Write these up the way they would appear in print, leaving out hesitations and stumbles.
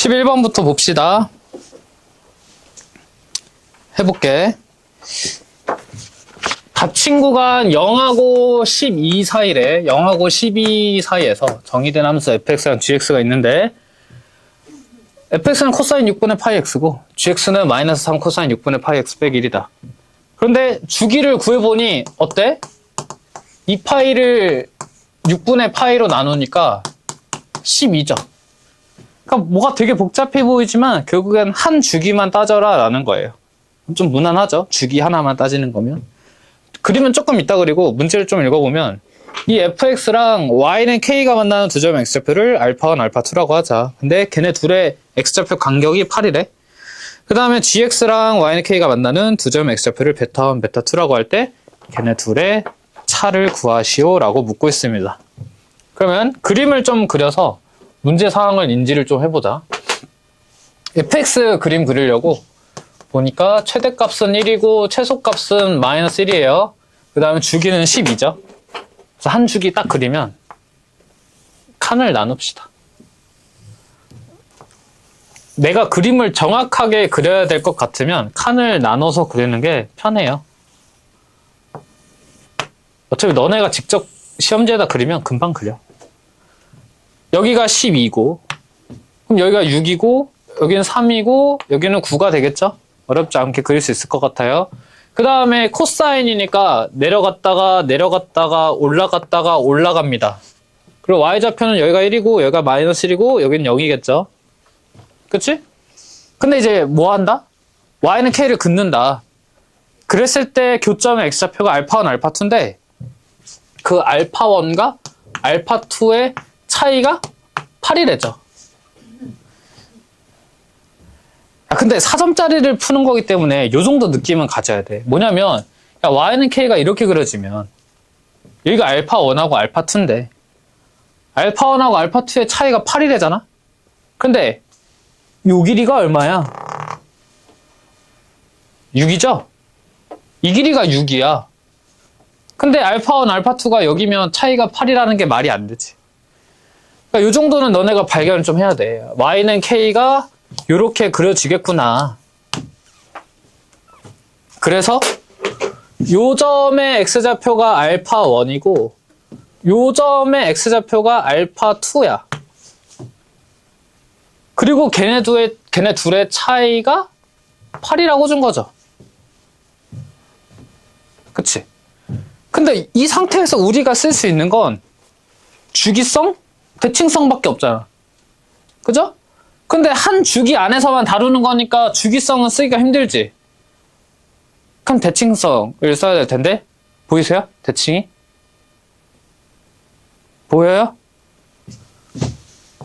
11번부터 봅시다. 해볼게. 닫힌 구간 0하고 12 사이래. 0하고 12 사이에서 정의된 함수 fx랑 gx가 있는데 fx는 코사인 6분의 파이 x고 gx는 마이너스 3 코사인 6분의 파이 x 빼기 1이다. 그런데 주기를 구해보니 어때? 이 파이를 6분의 파이로 나누니까 12죠. 그러니까 뭐가 되게 복잡해 보이지만 결국엔 한 주기만 따져라 라는 거예요. 좀 무난하죠? 주기 하나만 따지는 거면. 그림은 조금 이따 그리고 문제를 좀 읽어보면 이 fx랑 y는 k가 만나는 두 점의 x좌표를 알파1, 알파2라고 하자. 근데 걔네 둘의 x좌표 간격이 8이래. 그 다음에 gx랑 y는 k가 만나는 두 점의 x좌표를 베타1, 베타2라고 할 때 걔네 둘의 차를 구하시오 라고 묻고 있습니다. 그러면 그림을 좀 그려서 문제 사항을 인지를 좀 해보자. fx 그림 그리려고 보니까 최대값은 1이고 최소값은 마이너스 1이에요. 그 다음에 주기는 12죠. 그래서 한 주기 딱 그리면 칸을 나눕시다. 내가 그림을 정확하게 그려야 될 것 같으면 칸을 나눠서 그리는 게 편해요. 어차피 너네가 직접 시험지에다 그리면 금방 그려. 여기가 12고 그럼 여기가 6이고 여기는 3이고 여기는 9가 되겠죠? 어렵지 않게 그릴 수 있을 것 같아요. 그 다음에 코사인이니까 내려갔다가 올라갔다가 올라갑니다. 그리고 y좌표는 여기가 1이고 여기가 마이너스 1이고 여기는 0이겠죠? 그치? 근데 이제 뭐 한다? y는 k를 긋는다. 그랬을 때 교점의 x좌표가 알파1, 알파2인데 그 알파1과 알파2의 차이가 8이래죠. 근데 4점짜리를 푸는 거기 때문에 이 정도 느낌은 가져야 돼. 뭐냐면 y는 k가 이렇게 그려지면 여기가 알파1하고 알파2인데 알파1하고 알파2의 차이가 8이래잖아? 근데 요 길이가 얼마야? 6이죠? 이 길이가 6이야. 근데 알파1, 알파2가 여기면 차이가 8이라는 게 말이 안 되지. 그러니까 요 정도는 너네가 발견을 좀 해야 돼. y는 k가 요렇게 그려지겠구나. 그래서 요 점의 x좌표가 알파1이고 요 점의 x좌표가 알파2야. 그리고 걔네 둘의 차이가 8이라고 준 거죠. 그치? 근데 이 상태에서 우리가 쓸 수 있는 건 주기성, 대칭성밖에 없잖아. 그죠? 근데 한 주기 안에서만 다루는 거니까 주기성은 쓰기가 힘들지. 그럼 대칭성을 써야 될 텐데 보이세요? 대칭이? 보여요?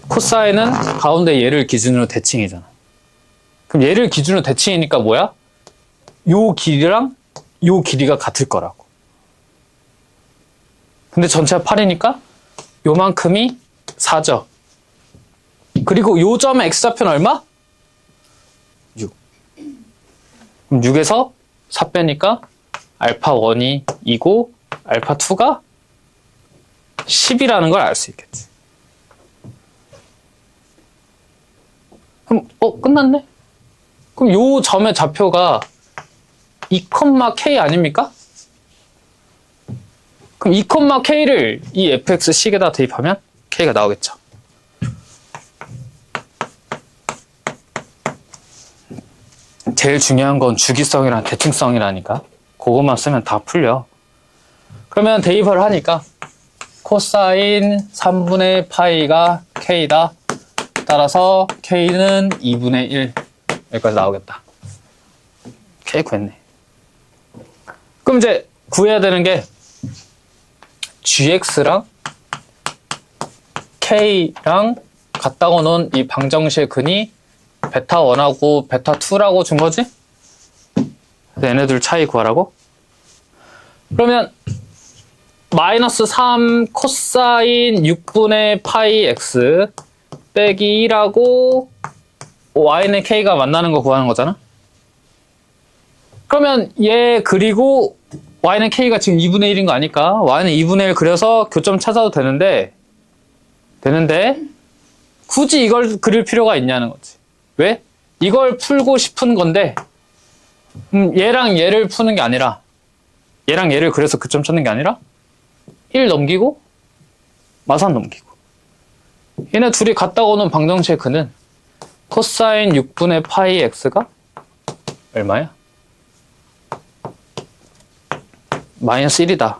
코사인은 가운데 얘를 기준으로 대칭이잖아. 그럼 얘를 기준으로 대칭이니까 뭐야? 요 길이랑 요 길이가 같을 거라고. 근데 전체가 8이니까 요만큼이 4죠. 그리고 요 점의 x좌표는 얼마? 6. 그럼 6에서 4 빼니까 알파1이 2고 알파2가 10이라는 걸 알 수 있겠지. 그럼 끝났네? 그럼 요 점의 좌표가 2,k 아닙니까? 그럼 2,k를 이 fx식에다 대입하면 k가 나오겠죠. 제일 중요한 건 주기성이랑 대칭성이라니까. 그것만 쓰면 다 풀려. 그러면 대입을 하니까 코사인 3분의 파이가 k다. 따라서 k는 2분의 1 여기까지 나오겠다. k 구했네. 그럼 이제 구해야 되는 게 gx랑 k랑 같다고 놓은 이 방정식 근이 베타1하고 베타2라고 준 거지? 얘네들 차이 구하라고? 그러면 마이너스 3 코사인 6분의 파이 x 빼기 1하고 y는 k가 만나는 거 구하는 거잖아? 그러면 얘 그리고 y는 k가 지금 2분의 1인 거 아니까 y는 2분의 1 그려서 교점 찾아도 되는데 굳이 이걸 그릴 필요가 있냐는 거지. 왜? 이걸 풀고 싶은 건데 얘랑 얘를 푸는 게 아니라 얘랑 얘를 그래서 그 점 찾는 게 아니라 1 넘기고 마산 넘기고 얘네 둘이 같다 오는 방정식의 근은 코사인 6분의 파이 x가 얼마야? 마이너스 1이다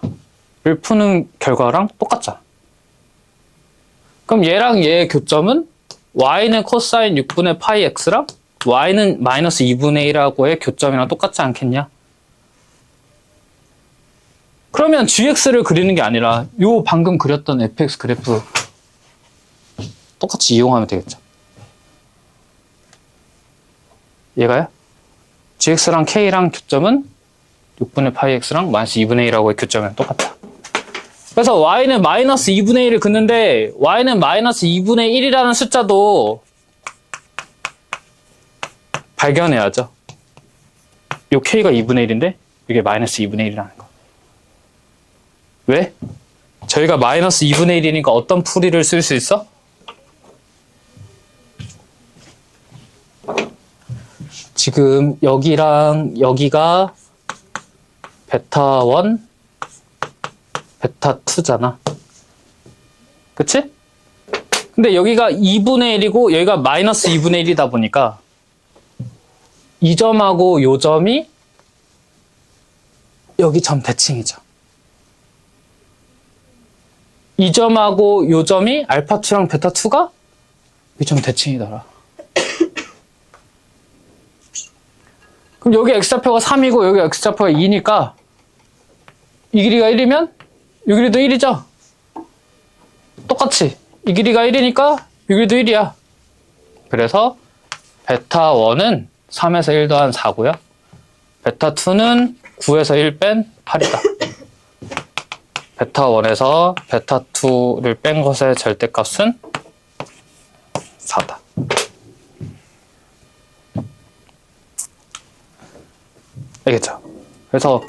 를 푸는 결과랑 똑같잖아. 그럼 얘랑 얘의 교점은 y는 코사인 6분의 파이 x랑 y는 마이너스 2분의 1하고의 교점이랑 똑같지 않겠냐? 그러면 gx를 그리는 게 아니라 요 방금 그렸던 fx 그래프 똑같이 이용하면 되겠죠. 얘가요? gx랑 k랑 교점은 6분의 파이 x랑 마이너스 2분의 1하고의 교점이랑 똑같다. 그래서 y는 마이너스 2분의 1을 긋는데 y는 마이너스 2분의 1이라는 숫자도 발견해야죠. 요 k가 2분의 1인데 이게 마이너스 2분의 1이라는 거. 왜? 저희가 마이너스 2분의 1이니까 어떤 풀이를 쓸 수 있어? 지금 여기랑 여기가 베타 1, 베타 2잖아. 그치? 근데 여기가 2분의 1이고 여기가 마이너스 2분의 1이다 보니까 이 점하고 요 점이 여기 점 대칭이죠. 이 점하고 요 점이 알파2랑 베타2가 이 점 대칭이더라. 그럼 여기 x좌표가 3이고 여기 x좌표가 2니까 이 길이가 1이면 이 길이도 1이죠? 똑같이 이 길이가 1이니까 이 길이도 1이야. 그래서 베타1은 3에서 1 더한 4고요. 베타2는 9에서 1 뺀 8이다. 베타1에서 베타2를 뺀 것의 절대값은 4다. 알겠죠? 그래서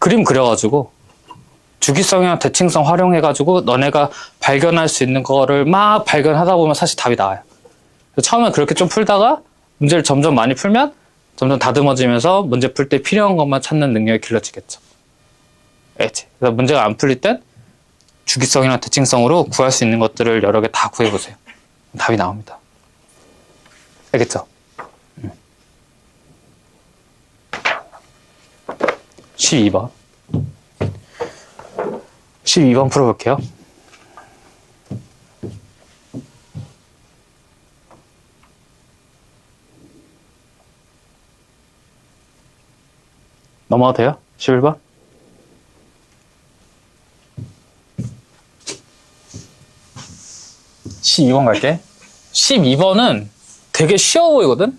그림 그려가지고 주기성이나 대칭성 활용해가지고 너네가 발견할 수 있는 거를 막 발견하다 보면 사실 답이 나와요. 처음에 그렇게 좀 풀다가 문제를 점점 많이 풀면 점점 다듬어지면서 문제 풀 때 필요한 것만 찾는 능력이 길러지겠죠. 알겠지? 그래서 문제가 안 풀릴 땐 주기성이나 대칭성으로 구할 수 있는 것들을 여러 개 다 구해보세요. 답이 나옵니다. 알겠죠? 12번. 12번 풀어볼게요. 넘어가도 돼요? 11번? 12번 갈게. 12번은 되게 쉬워 보이거든?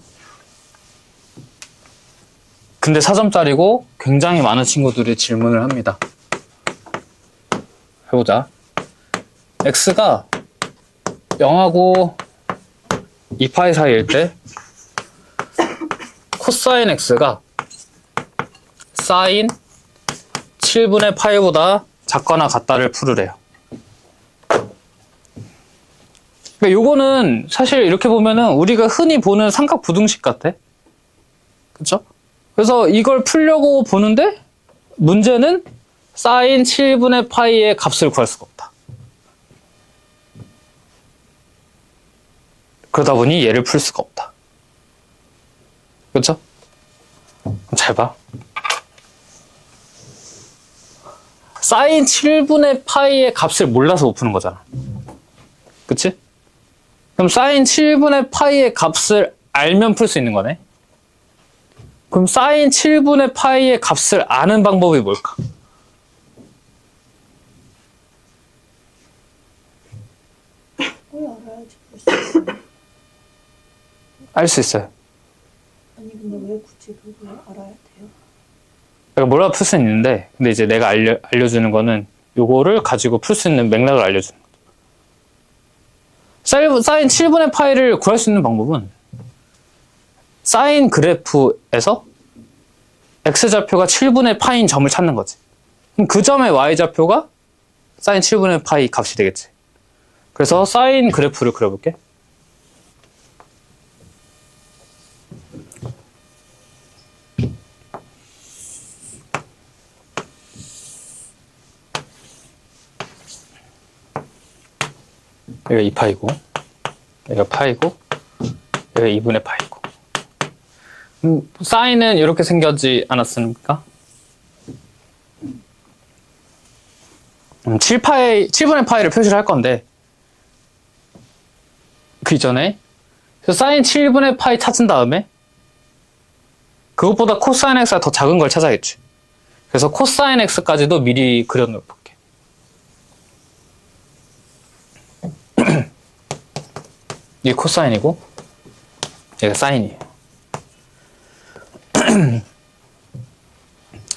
근데 4점짜리고 굉장히 많은 친구들이 질문을 합니다. 해보자. x가 0하고 2파이 사이일 때 코사인 x가 사인 7분의 파이보다 작거나 같다를 풀으래요. 그러니까 요거는 사실 이렇게 보면은 우리가 흔히 보는 삼각부등식 같아. 그쵸? 그래서 이걸 풀려고 보는데 문제는 사인 7분의 파이의 값을 구할 수가 없다. 그러다 보니 얘를 풀 수가 없다. 그쵸? 그럼 잘 봐. 사인 7분의 파이의 값을 몰라서 못 푸는 거잖아. 그치? 그럼 사인 7분의 파이의 값을 알면 풀 수 있는 거네. 그럼 사인 7분의 파이의 값을 아는 방법이 뭘까? 알아야지 볼 수 있어요. 알 수 있어요. 아니 근데 왜 굳이 그걸 알아야 돼요? 내가 몰라도 풀 수는 있는데 근데 이제 내가 알려주는 거는 요거를 가지고 풀 수 있는 맥락을 알려주는 거죠. 사인 7분의 파이를 구할 수 있는 방법은 사인 그래프에서 x좌표가 7분의 파이인 점을 찾는 거지. 그럼 그 점의 y좌표가 사인 7분의 파이 값이 되겠지. 그래서 사인 그래프를 그려볼게. 여기가 2파이고, 여기가 파이고, 여기가 2분의 파이고. 사인은 이렇게 생겼지 않았습니까? 7분의 파이를 표시를 할 건데, 그 이전에, 사인 7분의 파이 찾은 다음에, 그것보다 코사인 x가 더 작은 걸 찾아야겠지. 그래서 코사인 x까지도 미리 그려놓을게. 이게 코사인이고, 얘가 사인이에요. 그럼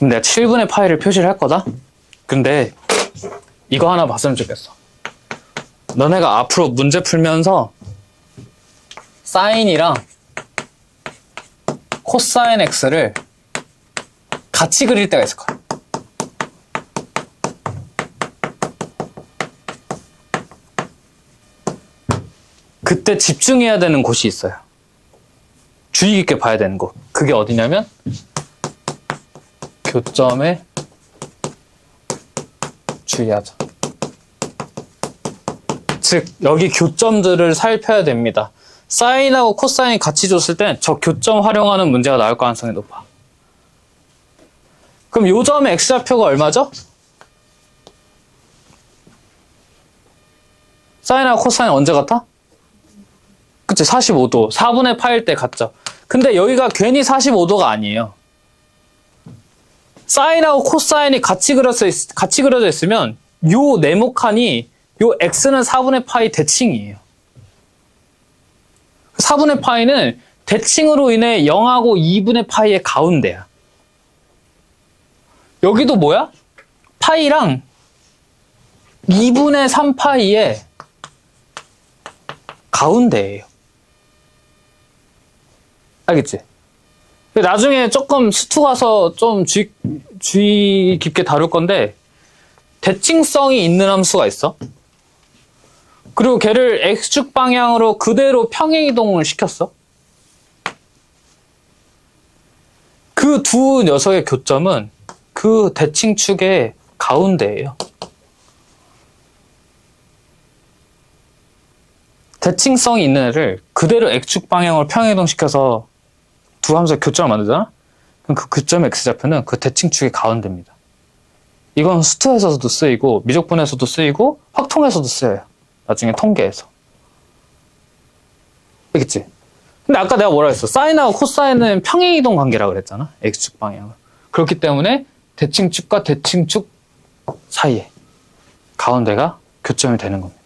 내가 7분의 파이를 표시를 할 거다? 근데 이거 하나 봤으면 좋겠어. 너네가 앞으로 문제 풀면서 사인이랑 코사인 x를 같이 그릴 때가 있을 거야. 그때 집중해야 되는 곳이 있어요. 주의 깊게 봐야 되는 곳. 그게 어디냐면 교점에 주의하자. 즉 여기 교점들을 살펴야 됩니다. 사인하고 코사인 같이 줬을 땐 저 교점 활용하는 문제가 나올 가능성이 높아. 그럼 요 점의 x좌표가 얼마죠? 사인하고 코사인 언제 같아? 그치, 45도. 4분의 파일 때 같죠. 근데 여기가 괜히 45도가 아니에요. 사인하고 코사인이 같이 그려져 있으면 요 네모칸이 요 x는 4분의 파이 대칭이에요. 4분의 파이는 대칭으로 인해 0하고 2분의 파이의 가운데야. 여기도 뭐야? 파이랑 2분의 3파이의 가운데예요. 알겠지? 나중에 조금 수투 가서 좀 주의 깊게 다룰 건데 대칭성이 있는 함수가 있어. 그리고 걔를 x축 방향으로 그대로 평행이동을 시켰어. 그 두 녀석의 교점은 그 대칭축의 가운데예요. 대칭성이 있는 애를 그대로 x축 방향으로 평행이동 시켜서 두 함수의 교점을 만들잖아? 그럼 그 교점의 x좌표는 그 대칭축의 가운데입니다. 이건 수투에서도 쓰이고 미적분에서도 쓰이고 확통에서도 쓰여요. 나중에 통계에서. 알겠지? 근데 아까 내가 뭐라 했어? 사인하고 코사인은 평행이동 관계라고 그랬잖아? x축 방향으로. 그렇기 때문에 대칭축과 대칭축 사이에 가운데가 교점이 되는 겁니다.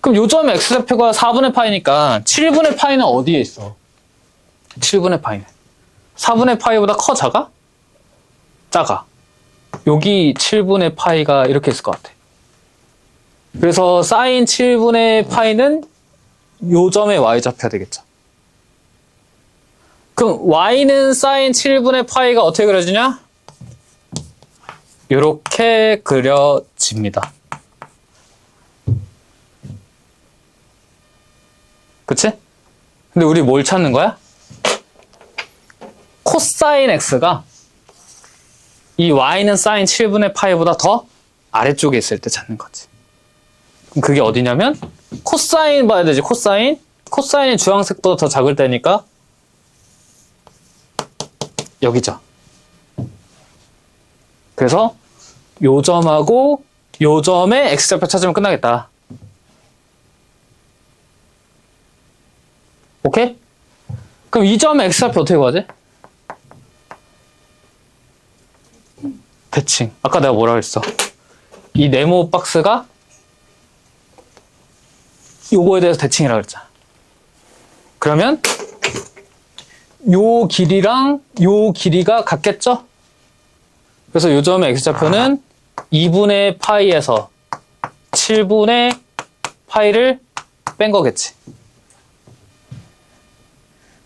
그럼 요점의 x좌표가 4분의 파이니까 7분의 파이는 어디에 있어? 7분의 파이는 4분의 파이보다 커, 작아? 작아. 여기 7분의 파이가 이렇게 있을 것 같아. 그래서 사인 7분의 파이는 요점의 y좌표가 되겠죠. 그럼 y는 사인 7분의 파이가 어떻게 그려지냐? 이렇게 그려집니다. 그치? 근데 우리 뭘 찾는 거야? 코사인 x가 이 y는 사인 7분의 파이보다 더 아래쪽에 있을 때 찾는 거지. 그럼 그게 어디냐면 코사인 봐야 되지. 코사인이 주황색보다 더 작을 때니까 여기죠. 그래서 요 점하고 요 점의 x좌표 찾으면 끝나겠다. 오케이? 그럼 이 점의 x좌표 어떻게 구하지? 대칭. 아까 내가 뭐라 그랬어? 이 네모 박스가 요거에 대해서 대칭이라고 그랬잖아. 그러면 요 길이랑 요 길이가 같겠죠? 그래서 요 점의 x좌표는 2분의 파이에서 7분의 파이를 뺀 거겠지.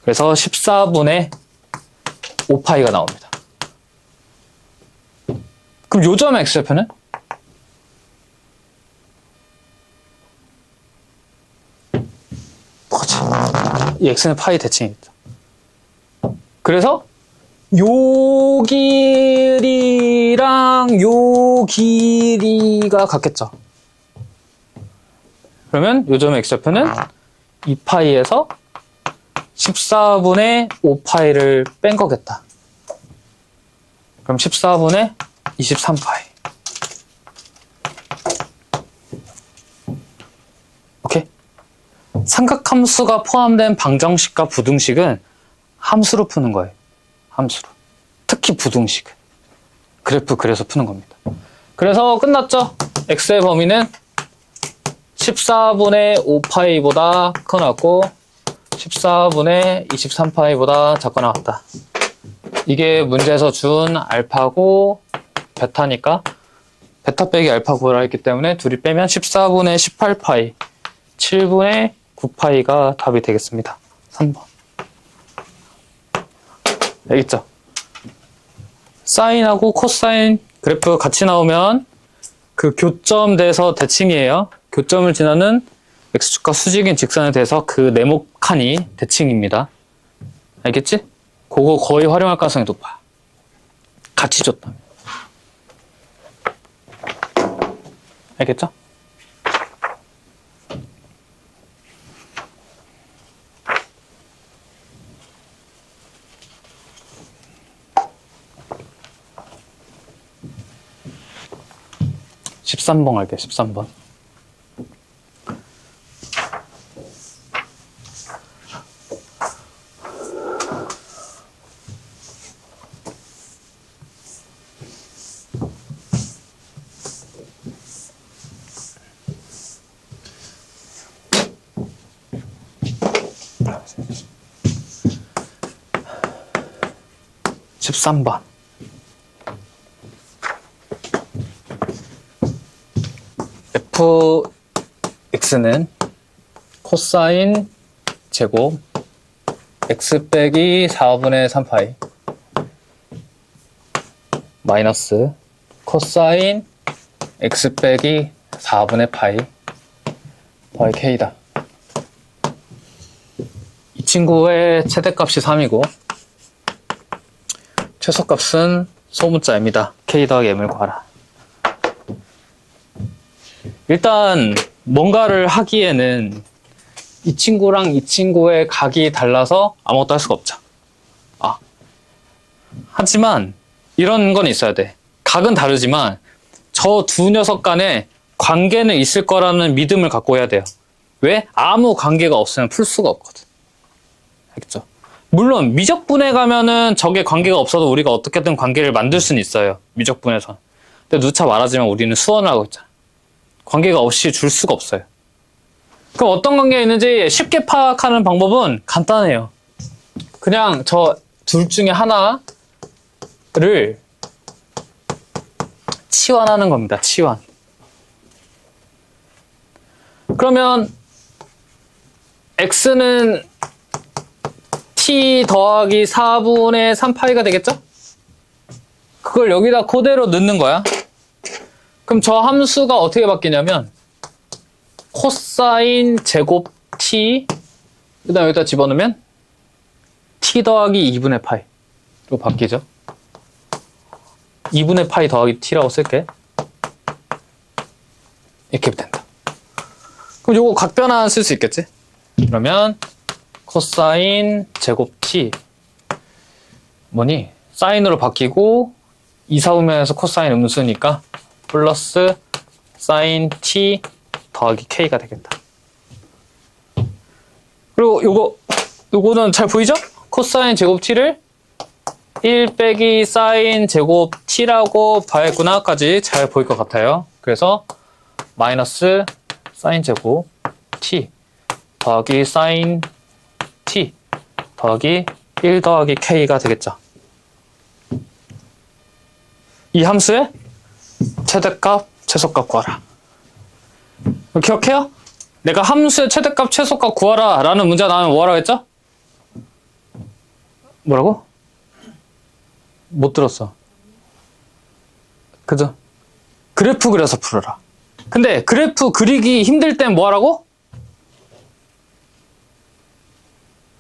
그래서 14분의 5파이가 나옵니다. 그럼 요 점의 x좌표는? 이 x는 파이 대칭이겠죠. 그래서 요 길이랑 요 길이가 같겠죠. 그러면 요점의 x좌표는 2파이에서 14분의 5파이를 뺀 거겠다. 그럼 14분의 23파이. 오케이? 삼각함수가 포함된 방정식과 부등식은 함수로 푸는 거예요. 함수로. 특히 부등식. 그래프 그래서 푸는 겁니다. 그래서 끝났죠? x의 범위는 14분의 5파이보다 커 나왔고 14분의 23파이보다 작고 나왔다. 이게 문제에서 준 알파고 베타니까 베타 빼기 알파 구하라 했기 때문에 둘이 빼면 14분의 18파이 7분의 9파이가 답이 되겠습니다. 3번. 알겠죠? 사인하고 코사인 그래프 같이 나오면 그 교점돼서 대칭이에요. 교점을 지나는 x축과 수직인 직선에 대해서 그 네모칸이 대칭입니다. 알겠지? 그거 거의 활용할 가능성이 높아. 같이 줬다면. 알겠죠? (13번) 할게요. 13번. (13번) fx는 코사인 제곱 x 빼기 4분의 3파이 마이너스 코사인 x 빼기 4분의 파이 더하기 k다. 이 친구의 최대값이 3이고 최소값은 소문자입니다. k 더하기 m을 구하라. 일단 뭔가를 하기에는 이 친구랑 이 친구의 각이 달라서 아무것도 할 수가 없죠. 하지만 이런 건 있어야 돼. 각은 다르지만 저 두 녀석 간에 관계는 있을 거라는 믿음을 갖고 해야 돼요. 왜? 아무 관계가 없으면 풀 수가 없거든. 알겠죠? 물론 미적분에 가면은 저게 관계가 없어도 우리가 어떻게든 관계를 만들 수는 있어요. 미적분에서. 근데 누차 말하지만 우리는 수원을 하고 있잖아. 관계가 없이 줄 수가 없어요. 그럼 어떤 관계가 있는지 쉽게 파악하는 방법은 간단해요. 그냥 저 둘 중에 하나를 치환하는 겁니다. 치환. 그러면 x는 t 더하기 4분의 3파이가 되겠죠? 그걸 여기다 그대로 넣는 거야. 그럼 저 함수가 어떻게 바뀌냐면 코사인 제곱 t 그 다음에 여기다 집어넣으면 t 더하기 2분의 파이로 바뀌죠. 2분의 파이 더하기 t라고 쓸게. 이렇게 된다. 그럼 요거 각변환 쓸 수 있겠지? 그러면 코사인 제곱 t 뭐니? 사인으로 바뀌고 이사분면에서 코사인 음수니까 플러스 사인 t 더하기 k가 되겠다. 그리고 요거는 잘 보이죠? 코사인 제곱 t를 1 빼기 사인 제곱 t라고 봐야겠구나까지 잘 보일 것 같아요. 그래서 마이너스 사인 제곱 t 더하기 사인 t 더하기 1 더하기 k가 되겠죠. 이 함수의 최대값, 최소값 구하라. 기억해요? 내가 함수의 최대값, 최소값 구하라 라는 문제가 나오면 뭐하라고 했죠? 뭐라고? 못 들었어. 그죠? 그래프 그려서 풀어라. 근데 그래프 그리기 힘들 땐 뭐하라고?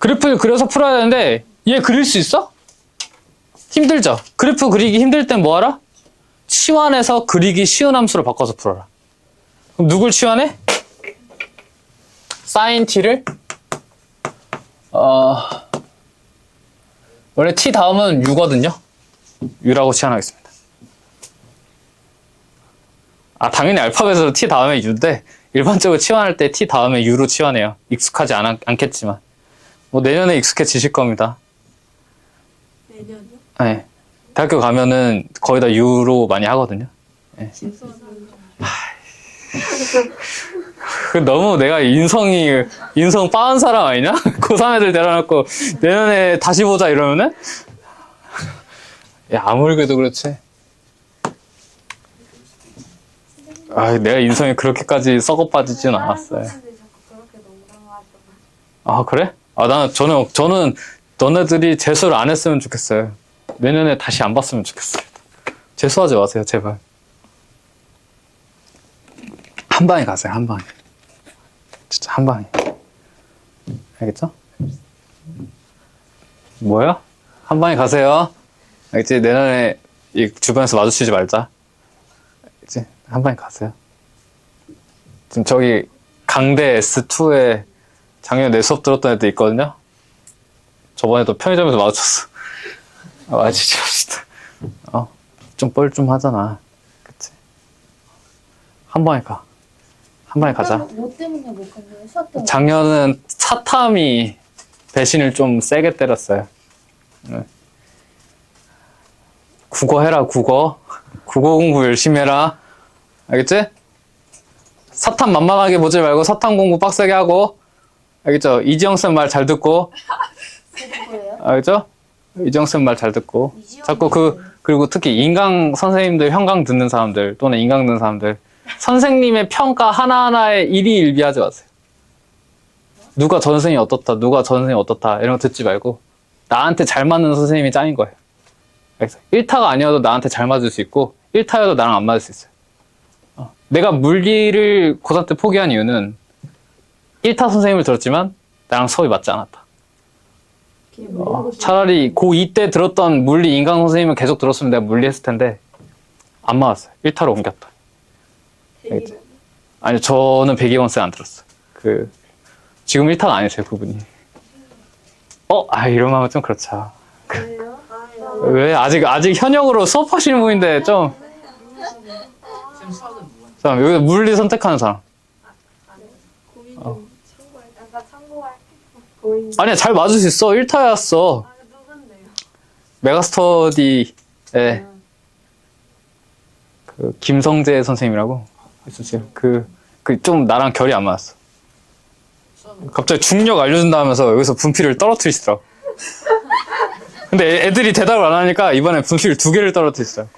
그래프를 그려서 풀어야 되는데 얘 그릴 수 있어? 힘들죠? 그래프 그리기 힘들 땐 뭐하라? 치환해서 그리기 쉬운 함수로 바꿔서 풀어라. 그럼 누굴 치환해? sin t를 원래 t 다음은 u거든요. u라고 치환하겠습니다. 당연히 알파벳으로 t 다음에 u인데 일반적으로 치환할 때 t 다음에 u로 치환해요. 익숙하지 않겠지만 뭐 내년에 익숙해지실 겁니다. 내년이요? 네. 대학교 가면은 거의 다 u로 많이 하거든요. 네. 너무 내가 인성 빠은 사람 아니냐? 고3 애들 데려놓고 내년에 다시 보자 이러면은? 야, 아무리 그래도 그렇지. 내가 인성이 그렇게까지 썩어 빠지진 않았어요. 그래? 저는 너네들이 재수를 안 했으면 좋겠어요. 내년에 다시 안 봤으면 좋겠어요. 재수하지 마세요, 제발. 한 방에 가세요, 한 방에. 진짜 한 방에. 알겠죠? 뭐야? 한 방에 가세요. 알겠지? 내년에 이 주변에서 마주치지 말자. 알겠지? 한 방에 가세요. 지금 저기 강대 S2에 작년에 내 수업 들었던 애들 있거든요? 저번에도 편의점에서 마주쳤어. 마주치지 맙시다. 좀 뻘 좀 하잖아. 그치? 한 방에 가. 한 방에 가자. 뭐 때문에 못 간대요? 수학 때문에? 작년은 사탐이 배신을 좀 세게 때렸어요. 네. 국어 해라, 국어. 국어 공부 열심히 해라. 알겠지? 사탐 만만하게 보지 말고 사탐 공부 빡세게 하고. 알겠죠? 이지영쌤 말 잘 듣고. 누구예요? 알겠죠? 이지영쌤 말 잘 듣고. 자꾸 그리고 특히 인강 선생님들 형강 듣는 사람들 또는 인강 듣는 사람들. 선생님의 평가 하나하나에 일희일비하지 마세요. 누가 저 선생님이 어떻다, 누가 저 선생님이 어떻다 이런 거 듣지 말고 나한테 잘 맞는 선생님이 짱인 거예요. 그래서 1타가 아니어도 나한테 잘 맞을 수 있고 1타여도 나랑 안 맞을 수 있어요. 내가 물리를 고3 때 포기한 이유는 1타 선생님을 들었지만 나랑 수업이 맞지 않았다. 차라리 고2 때 들었던 물리 인강 선생님을 계속 들었으면 내가 물리 했을 텐데 안 맞았어요. 1타로 옮겼다. 아니, 저는 백이원쌤 안 들었어요. 지금 1타가 아니세요, 그분이. 이런 마음은 좀 그렇죠. 왜? 아직 현역으로 수업하시는 분인데, 좀. 여기서 물리 선택하는 사람. 아니야, 잘 맞을 수 있어. 1타였어. 메가스터디에, 김성재 선생님이라고. 있었어요. 좀 나랑 결이 안 맞았어. 갑자기 중력 알려준다 하면서 여기서 분필을 떨어뜨리시더라고. 근데 애들이 대답을 안 하니까 이번에 분필 2개를 떨어뜨리시더라고.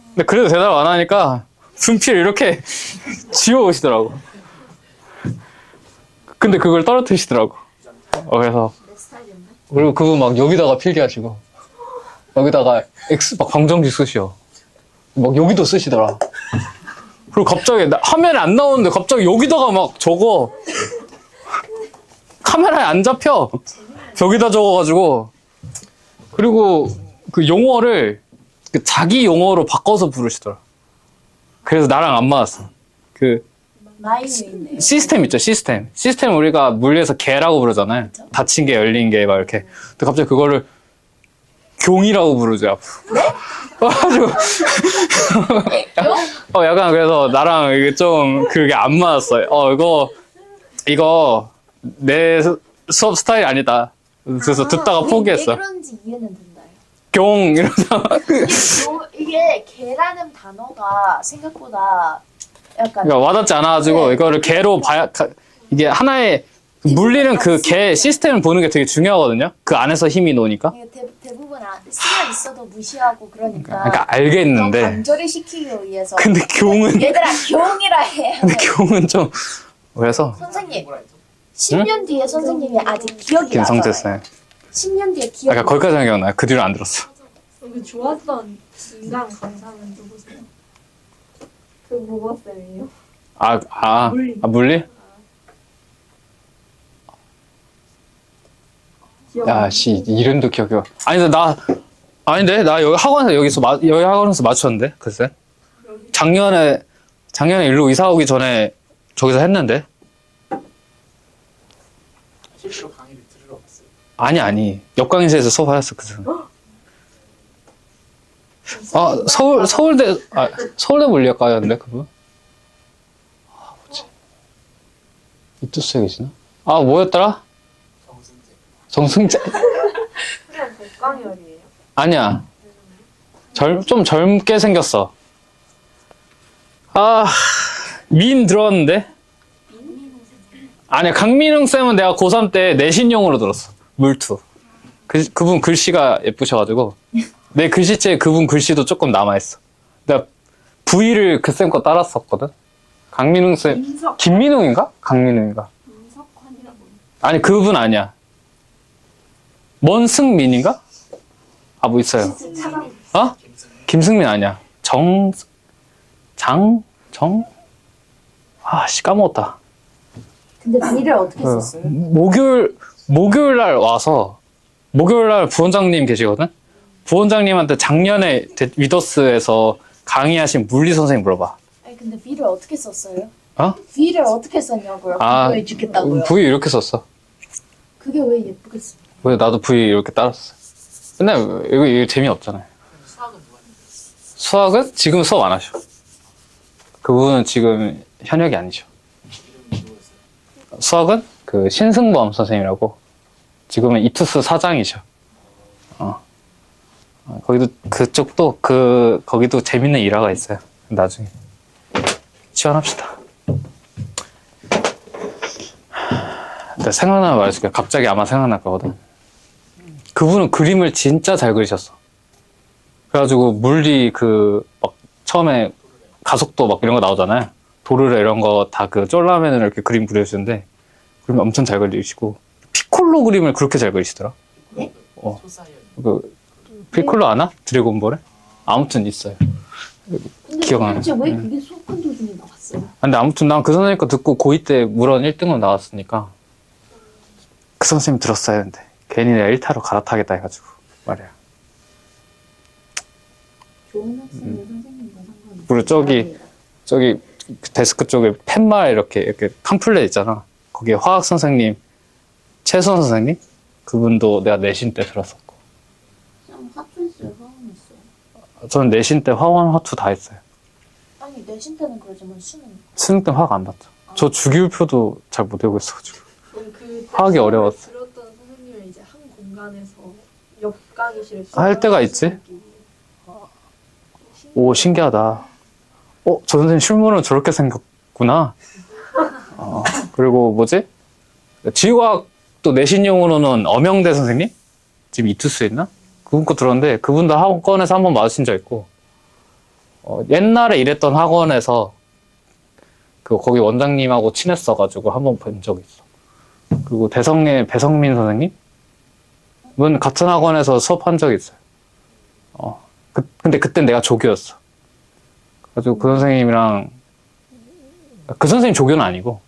근데 그래도 대답 안 하니까 분필을 이렇게 지워오시더라고. 근데 그걸 떨어뜨리시더라고. 그래서 그리고 그분 막 여기다가 필기하시고 여기다가 X 막 방정식 쓰시오. 막 여기도 쓰시더라. 그리고 갑자기 화면에 안 나오는데 갑자기 여기다가 막 적어. 카메라에 안 잡혀. 벽에다 적어가지고. 그리고 그 용어를 자기 용어로 바꿔서 부르시더라. 그래서 나랑 안 맞았어. 시스템 있죠, 시스템. 시스템 우리가 물리에서 개라고 부르잖아요. 그쵸? 닫힌 개, 열린 개, 막 이렇게. 근데 갑자기 그거를 경이라고 부르죠, 앞으로. 그래가지고. 약간 그래서 나랑 이게 좀 그게 안 맞았어요. 이거 내 수업 스타일이 아니다. 그래서 듣다가 포기했어. 왜 그런지 이해는 된다요. 이러잖아. 이게 개라는 단어가 생각보다 약간 그러니까 와닿지 않아가지고 이거를 개로 이게 하나의 물리는 그 개 시스템을 보는 게 되게 중요하거든요. 그 안에서 힘이 노니까. 대부분 쓰여 있어도 무시하고 그러니까. 그러니까 알겠는데. 간절히 시키기 위해서. 근데 경은. 얘들아 경이라 해. 근데 경은 좀 그래서. 선생님. 10년 뒤에 선생님이 아직 기억이 나요. 김성재 쌤. 10년 뒤에 기억이 나요. 거기까지는 기억나요. 그 뒤로 안 들었어. 좋았던 인간 강사는 누구세요? 그 국어쌤이요. 물리? 야, 씨, 이름도 기억해. 아닌데? 나 여기 학원에서 맞췄는데? 글쎄. 작년에 일로 이사 오기 전에 저기서 했는데? 실제로 강의를 들으러 갔어요. 아니. 옆강의실에서 수업하셨어, 그 사람. 서울대 물리학과였는데, 그분? 뭐지? 이투스에 계시나? 뭐였더라? 정승재. 그냥 백강열이에요. 아니야. 좀 젊게 생겼어. 민 들었는데? 아니야, 강민웅 쌤은 내가 고3 때 내신용으로 들었어. 물투. 그분 글씨가 예쁘셔가지고. 내 글씨체에 그분 글씨도 조금 남아있어. 내가 V를 그 쌤 거 따랐었거든? 강민웅 쌤. 김민웅인가? 강민웅인가? 민석환이라고. 아니, 그분 아니야. 먼승민인가? 뭐 있어요. 김승민 아니야. 까먹었다. 근데 B를 어떻게 썼어요? 목요일 날 와서, 목요일 날 부원장님 계시거든? 부원장님한테 작년에 위더스에서 강의하신 물리 선생님 물어봐. 아니 근데 B를 어떻게 썼어요? 어? B를 어떻게 썼냐고요? 그거에 죽겠다고요. V 이렇게 썼어. 그게 왜 예쁘겠어? 왜 나도 V 이렇게 따랐어. 근데 이거 재미없잖아요. 수학은 누가 했는데? 수학은 지금 수업 안 하셔. 그분은 지금 현역이 아니죠. 이름이 누구였어요? 수학은 그 신승범 선생님이라고 지금은 이투스 사장이셔. 거기도 그쪽도 거기도 재밌는 일화가 있어요. 나중에 지원합시다. 내가 생각나면 말해줄게. 갑자기 아마 생각날 거거든. 그분은 그림을 진짜 잘 그리셨어. 그래가지고 물리 막 처음에 가속도 막 이런 거 나오잖아요. 도르래 이런 거 다 쫄라맨을 이렇게 그림 그려주는데 그림 엄청 잘 그리시고 피콜로 그림을 그렇게 잘 그리시더라. 네? 소사이언. 피콜로 아나? 드래곤볼에? 아무튼 있어요. 근데 기억 안 도대체 나. 왜 그게 수업한 도중에 나왔어요? 근데 아무튼 난 그 선생님 거 듣고 고2 때 물론 1등으로 나왔으니까 그 선생님 들었어야 했는데 괜히 내가 1타로 갈아타겠다 해가지고 말이야. 좋은 학생의 선생님과 상관없어요. 그리고 저기 데스크 쪽에 팻말 이렇게 팜플렛 있잖아. 거기에 화학 선생님 최수원 선생님 그분도 내가 내신 때 들었었고. 그냥 화투했어요, 화원했어요. 저는 내신 때 화원 화투 다 했어요. 아니 내신 때는 그러지만 수능. 수능 때 화학 안 봤죠. 저 주기율표도 잘 못 외우고 있어가지고. 그 화학이 어려웠어. 들었던 선생님은 이제 한 공간에서 옆 강의실에 할 때가 있지. 오, 신기하다. 저 선생님 실물은 저렇게 생겼구나. 그리고 뭐지? 지구과학도 내신용으로는 엄영대 선생님? 지금 이투스에 있나? 그분 거 들었는데, 그분도 학원에서 한번 마주친 적 있고, 옛날에 일했던 학원에서, 거기 원장님하고 친했어가지고 한번 본 적 있어. 그리고 대성의 배성민 선생님? 은 같은 학원에서 수업한 적이 있어요. 근데 그땐 내가 조교였어. 그래가지고 그 선생님이랑, 그 선생님 조교는 아니고,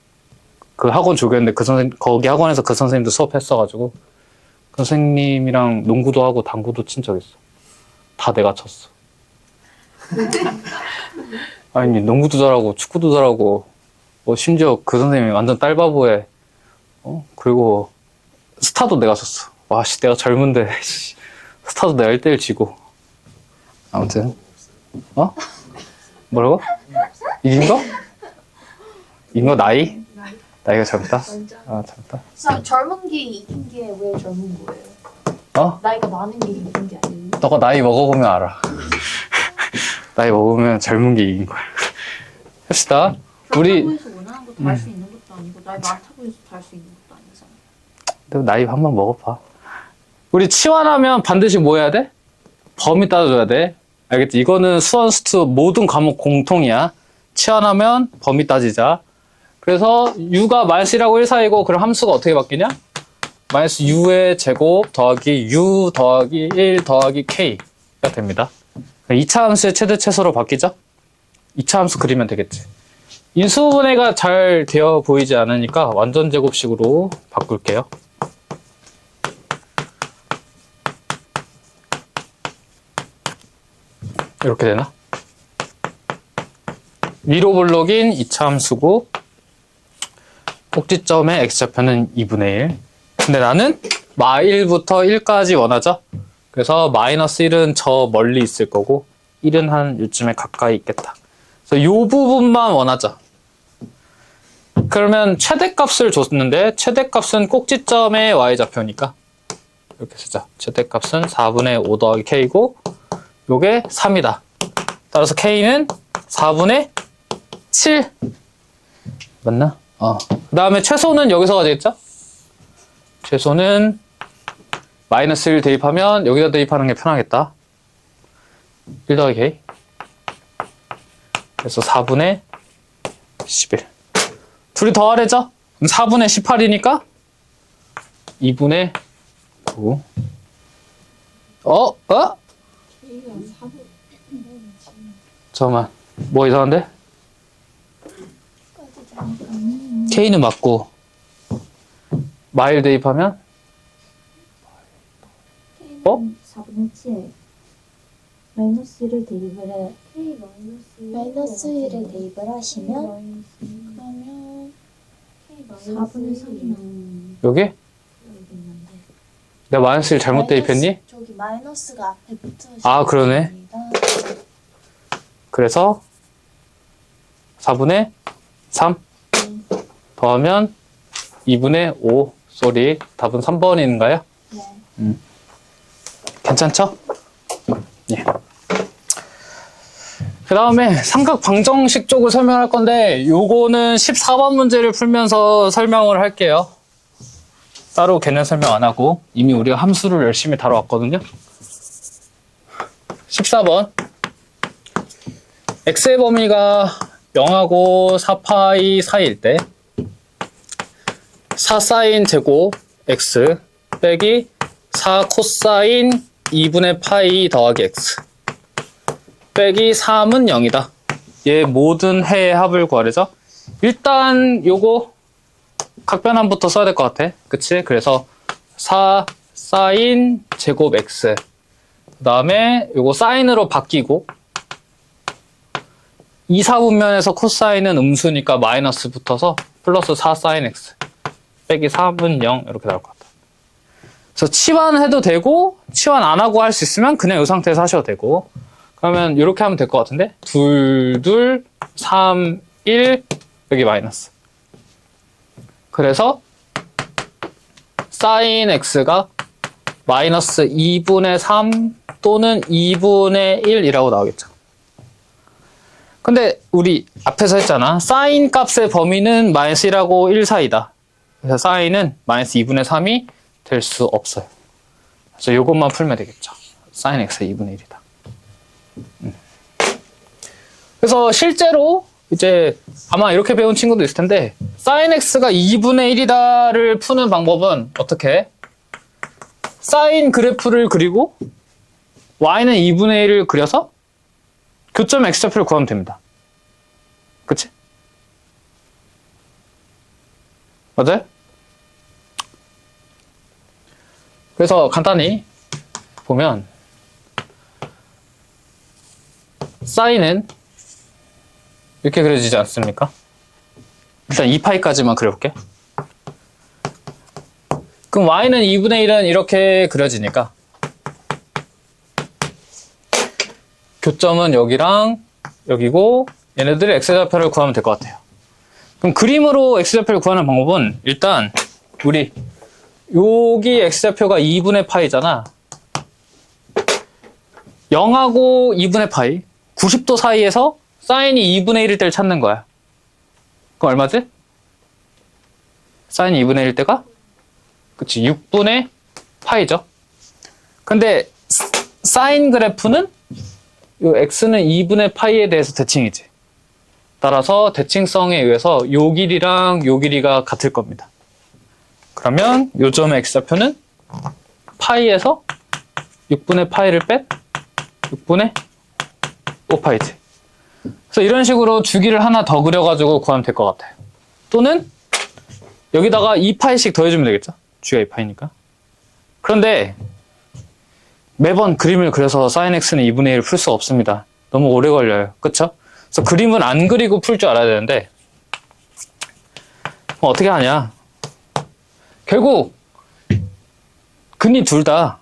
그 학원 조교였는데 거기 학원에서 그 선생님도 수업했어가지고, 그 선생님이랑 농구도 하고 당구도 친 적 있어. 다 내가 쳤어. 아니, 농구도 잘하고, 축구도 잘하고, 심지어 그 선생님이 완전 딸바보에, 그리고 스타도 내가 쳤어. 와, 내가 젊은데, 스타도 내가 1대1 지고. 아무튼. 뭐라고? 이긴 거? 이긴 거 나이? 나이가 젊다? 젊다. 젊은 게 이긴 게 왜 젊은 거예요? 나이가 많은 게 이긴 게 아니에요? 너가 나이 먹어보면 알아. 나이 먹으면 젊은 게 이긴 거야. 합시다. 우리 젊다고 해서 원하는 거 다 할 수 있는 것도 아니고 나이 많다고 해서 다 할 수 있는 것도 아니잖아. 나이 한번 먹어봐. 우리 치환하면 반드시 뭐 해야 돼? 범위 따져줘야 돼. 알겠지? 이거는 수원 수투 모든 과목 공통이야. 치환하면 범위 따지자. 그래서 u가 마이너스라고 1 사이고 그럼 함수가 어떻게 바뀌냐? 마이너스 u의 제곱 더하기 u 더하기 1 더하기 k가 됩니다. 2차 함수의 최대 최소로 바뀌죠? 2차 함수 그리면 되겠지. 인수분해가 잘 되어 보이지 않으니까 완전 제곱식으로 바꿀게요. 이렇게 되나? 위로 블록인 이차 함수고 꼭지점의 x좌표는 2분의 1. 근데 나는 -1부터 1까지 원하죠? 그래서 -1은 저 멀리 있을 거고 1은 한 요쯤에 가까이 있겠다. 그래서 요 부분만 원하죠. 그러면 최대값을 줬는데 최대값은 꼭지점의 y좌표니까 이렇게 쓰자. 최대값은 4분의 5 더하기 k고 요게 3이다. 따라서 k는 4분의 7 맞나? 그 다음에 최소는 여기서가 되겠죠? 최소는 -1 대입하면 여기다 대입하는 게 편하겠다. 1 더하기 k. 그래서 4분의 11. 둘이 더하래죠? 그럼 4분의 18이니까 2분의 9. 잠깐만. 뭐 이상한데? K는 맞고 마일 대입하면 4분의 7 마이너스 1을 대입을 해 K 마이너스 1을 대입을 하시면 그러면 K 4분의 3이 나오는 여기? 여기 있는데 내가 -1 잘못 대입했니? 저기 마이너스가 앞에 붙어 아, 그러네. 그래서 4분의 3 더하면 2분의 5. 쏘리. 답은 3번인가요? 네. 괜찮죠? 예. 그 다음에 삼각 방정식 쪽을 설명할 건데 요거는 14번 문제를 풀면서 설명을 할게요. 따로 개념 설명 안 하고 이미 우리가 함수를 열심히 다뤄왔거든요. 14번 x의 범위가 0하고 4파이 사이일 때 4사인 제곱 x 빼기 4 코사인 2분의 파이 더하기 x 빼기 3은 0이다. 얘 모든 해의 합을 구하래죠. 일단 요거 각변함부터 써야 될 것 같아. 그치? 그래서 4 사인 제곱 x 그 다음에 요거 사인으로 바뀌고 2, 4분면에서 코사인은 음수니까 마이너스 붙어서 플러스 4 사인 x 빼기 3은 0 이렇게 나올 것 같아. 그래서 치환해도 되고 치환 안 하고 할 수 있으면 그냥 이 상태에서 하셔도 되고 그러면 이렇게 하면 될 것 같은데 2, 2, 3, 1 여기 마이너스 그래서 사인 x가 마이너스 2분의 3 또는 2분의 1이라고 나오겠죠. 근데 우리 앞에서 했잖아. 사인 값의 범위는 마이너스 1하고 1 사이다. 그래서 사인은 마이너스 2분의 3이 될 수 없어요. 그래서 이것만 풀면 되겠죠. 사인 x의 2분의 1이다. 그래서 실제로 이제 아마 이렇게 배운 친구도 있을 텐데 사인 x가 2분의 1이다를 푸는 방법은 어떻게? 사인 그래프를 그리고 y는 2분의 1을 그려서 교점 x좌표를 구하면 됩니다. 그치? 맞아요? 그래서 간단히 보면 사인은 이렇게 그려지지 않습니까? 일단 2파이까지만 그려볼게. 그럼 y는 2분의 1은 이렇게 그려지니까 교점은 여기랑 여기고 얘네들의 x좌표를 구하면 될 것 같아요. 그럼 그림으로 x좌표를 구하는 방법은 일단 우리 여기 x좌표가 2분의 파이잖아. 0하고 2분의 파이 90도 사이에서 사인이 2분의 1일 때를 찾는 거야. 그럼 얼마지? 사인이 2분의 1일 때가? 그치 6분의 파이죠. 근데 사인 그래프는 요 x는 2분의 파이에 대해서 대칭이지. 따라서 대칭성에 의해서 요 길이랑 요 길이가 같을 겁니다. 그러면 요 점의 x좌표는 파이에서 6분의 파이를 뺀 6분의 5파이지. 그래서 이런 식으로 주기를 하나 더 그려가지고 구하면 될 것 같아요. 또는 여기다가 2파이씩 더해주면 되겠죠. 주기가 2파이니까. 그런데 매번 그림을 그려서 sin x는 2분의 1을 풀 수 없습니다. 너무 오래 걸려요. 그쵸? 그래서 그림은 안 그리고 풀 줄 알아야 되는데 어떻게 하냐. 결국 근이 둘 다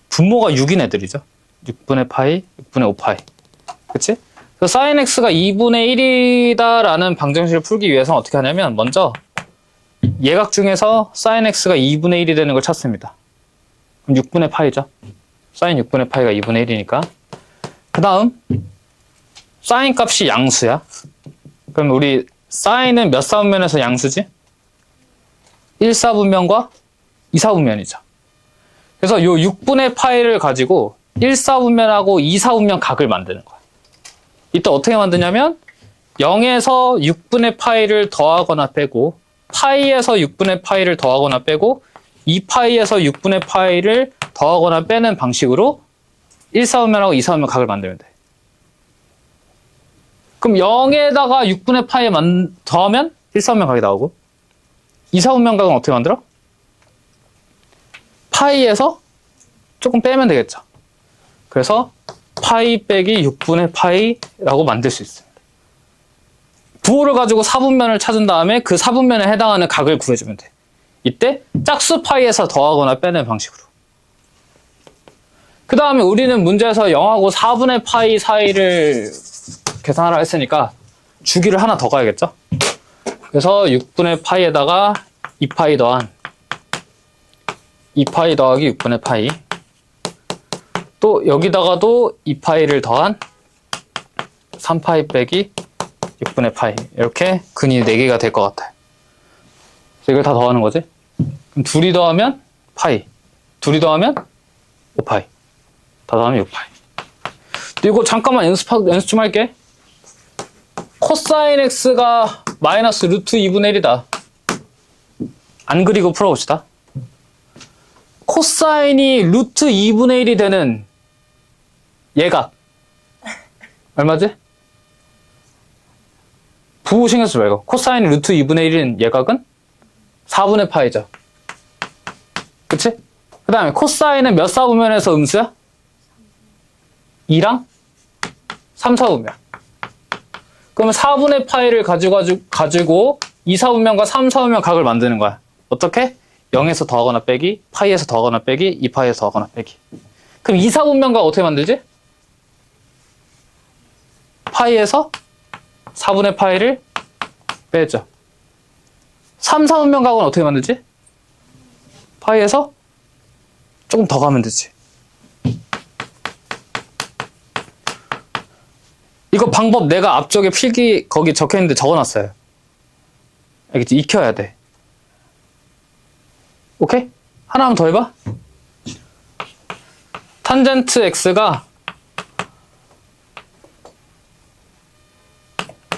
분모가 6인 애들이죠. 6분의 파이, 6분의 5파이. 그치? 그래서 sin x가 2분의 1이다 라는 방정식을 풀기 위해서는 어떻게 하냐면 먼저 예각 중에서 sin x가 2분의 1이 되는 걸 찾습니다. 그럼 6분의 파이죠. sin 6분의 파이가 2분의 1이니까. 그 다음 sin 값이 양수야. 그럼 우리 sin은 몇 사분면에서 양수지? 1사분면과 2사분면이죠. 그래서 요 6분의 파이를 가지고 1사분면하고 2사분면 각을 만드는 거야. 이때 어떻게 만드냐면 0에서 6분의 파이를 더하거나 빼고 파이에서 6분의 파이를 더하거나 빼고 2파이에서 6분의 파이를 더하거나 빼는 방식으로 1사분면하고 2사분면 각을 만들면 돼. 그럼 0에다가 6분의 파이 더하면 1사분면 각이 나오고 2사분면 각은 어떻게 만들어? 파이에서 조금 빼면 되겠죠. 그래서 파이 빼기 6분의 파이라고 만들 수 있습니다. 부호를 가지고 사분면을 찾은 다음에 그 사분면에 해당하는 각을 구해주면 돼. 이때 짝수 파이에서 더하거나 빼는 방식으로. 그 다음에 우리는 문제에서 0하고 4분의 파이 사이를 계산하라 했으니까 주기를 하나 더 가야겠죠. 그래서 6분의 파이에다가 2파이 더한 2파이 더하기 6분의 파이, 또 여기다가도 2파이를 더한 3파이 빼기 6분의 파이, 이렇게 근이 4개가 될 것 같아요. 그래서 이걸 다 더하는 거지. 그럼 둘이 더하면 파이, 둘이 더하면 5파이, 다 더하면 6파이. 이거 잠깐만 연습 좀 할게. 코사인 x가 마이너스 루트 2분의 1이다. 안 그리고 풀어봅시다. 코사인이 루트 2분의 1이 되는 예각 얼마지? 부호 신경 쓰지 말고 코사인이 루트 2분의 1인 예각은 4분의 파이죠. 그치? 그 다음에 코사인은 몇 사분면에서 음수야? 2랑 3사분면. 그러면 4분의 파이를 가지고 2사분면과 3사분면 각을 만드는 거야. 어떻게? 0에서 더하거나 빼기, 파이에서 더하거나 빼기, 2파이에서 더하거나 빼기. 그럼 2사분면각 어떻게 만들지? 파이에서 4분의 파이를 빼죠. 3사분면각은 어떻게 만들지? 파이에서 조금 더 가면 되지. 이거 방법 내가 앞쪽에 필기 거기 적혀있는데 적어놨어요. 알겠지? 익혀야 돼. 오케이? 하나만 더 해봐. 탄젠트 x가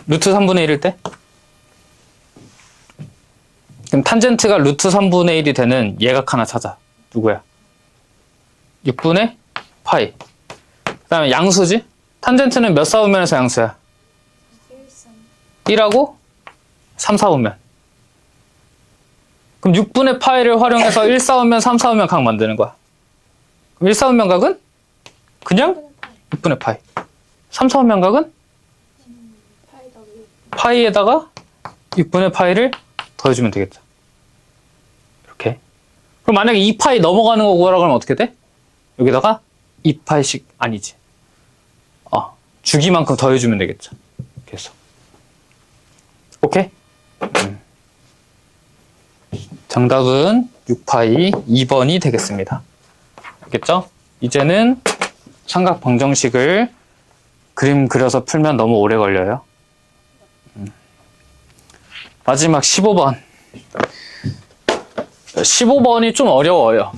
루트 3분의 1일 때, 그럼 탄젠트가 루트 3분의 1이 되는 예각 하나 찾아. 누구야? 6분의 파이. 그 다음에 양수지? 탄젠트는 몇 사분면에서 양수야? 1하고 3, 4분면. 그럼 6분의 파이를 활용해서 1사분면, 3사분면 각 만드는 거야. 그럼 1사분면 각은 그냥 6분의 파이. 3사분면 각은 파이에다가 6분의 파이를 더해주면 되겠죠. 이렇게. 그럼 만약에 2파이 넘어가는 거 구하라고 하면 어떻게 돼? 여기다가 2파이씩 아니지. 주기만큼 더해주면 되겠죠. 이렇게 해서. 오케이? 정답은 6파이 2번이 되겠습니다. 알겠죠? 이제는 삼각 방정식을 그림 그려서 풀면 너무 오래 걸려요. 마지막 15번. 15번이 좀 어려워요.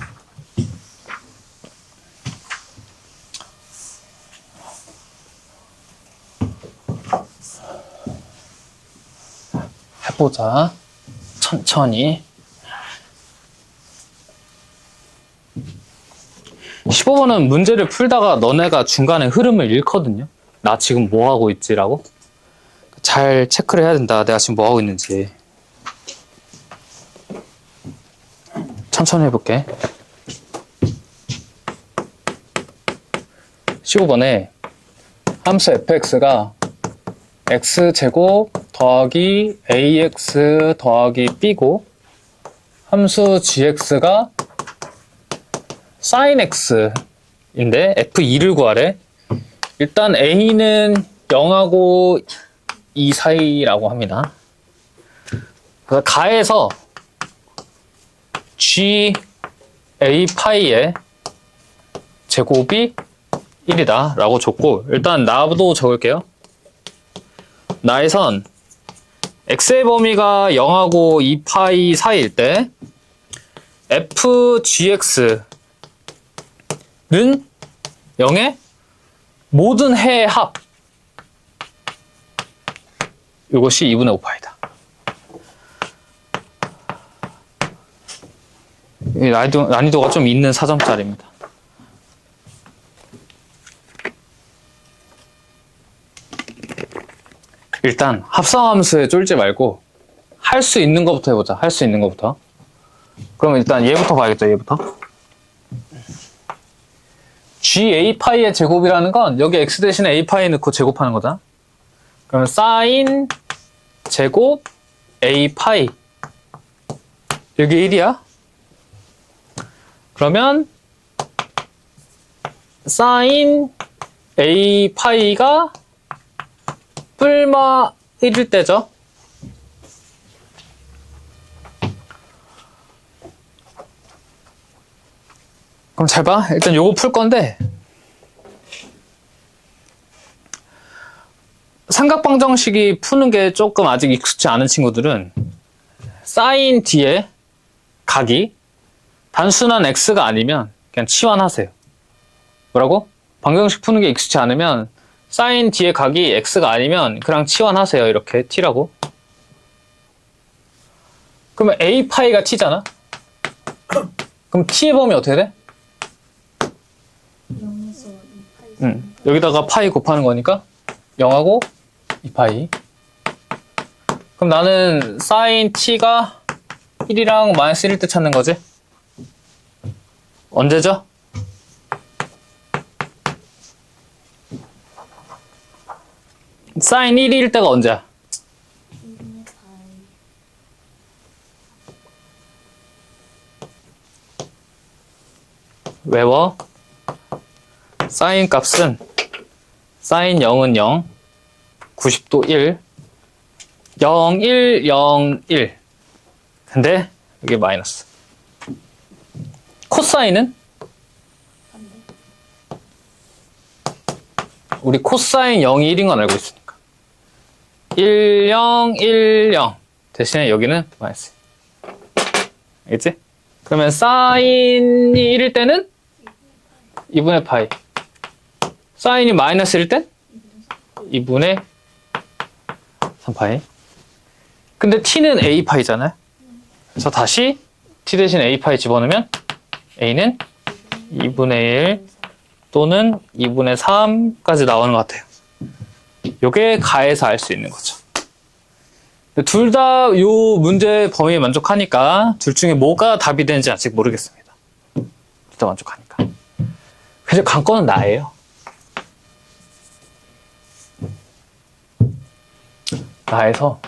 해보자. 천천히. 15번은 문제를 풀다가 너네가 중간에 흐름을 잃거든요. 나 지금 뭐 하고 있지라고. 잘 체크를 해야 된다. 내가 지금 뭐 하고 있는지. 천천히 해볼게. 15번에 함수 fx가 x제곱 더하기 ax 더하기 b고 함수 gx가 sin x인데 f2를 구하래. 일단 a는 0하고 2 사이라고 합니다. 그래서 가에서 g a 파이의 제곱이 1이다 라고 줬고, 일단 나도 적을게요. 나에선 x의 범위가 0하고 2파이 사이일 때 fgx는 0의 모든 해의 합, 이것이 2분의 5파이다. 난이도가 좀 있는 4점짜리입니다. 일단 합성함수에 쫄지 말고 할 수 있는 것부터 해보자. 할 수 있는 것부터. 그러면 일단 얘부터 봐야겠죠. 얘부터. GA파이의 제곱이라는 건 여기 x 대신에 A파이 넣고 제곱하는 거다. 그러면 sin 제곱 A파이, 여기 1이야. 그러면 sin A파이가 뿔마 1일 때죠. 그럼 잘 봐. 일단 요거 풀 건데, 삼각방정식이 푸는 게 조금 아직 익숙지 않은 친구들은 sin 뒤에 각이 단순한 x가 아니면 그냥 치환하세요. 뭐라고? 방정식 푸는 게 익숙지 않으면 sin 뒤에 각이 x가 아니면 그냥 치환하세요. 이렇게 t라고. 그러면 a 파이가 t잖아. 그럼 t의 범위 어떻게 돼? 0에서 2파이. 여기다가 파이 곱하는 거니까 0하고 2파이. 그럼 나는 sin t가 1이랑 마이너스 1일 때 찾는 거지? 언제죠? sin 1일 때가 언제야? 2분의 파이. 외워. sin 값은 sin 0은 0, 90도 1, 0, 1, 0, 1. 근데 여기 마이너스. 코사인은? 우리 코사인 0이 1인 건 알고 있으니까. 1, 0, 1, 0. 대신에 여기는 마이너스. 알겠지? 그러면 사인이 1일 때는 2분의 파이. 사인이 마이너스일 땐 2분의 3파이. 근데 t는 a파이잖아요. 그래서 다시 t 대신 a파이 집어넣으면 a는 2분의 1 또는 2분의 3까지 나오는 것 같아요. 요게 가에서 알 수 있는 거죠. 둘 다 요 문제 범위에 만족하니까 둘 중에 뭐가 답이 되는지 아직 모르겠습니다. 둘 다 만족하니까. 그래서 관건은 나예요. 나에서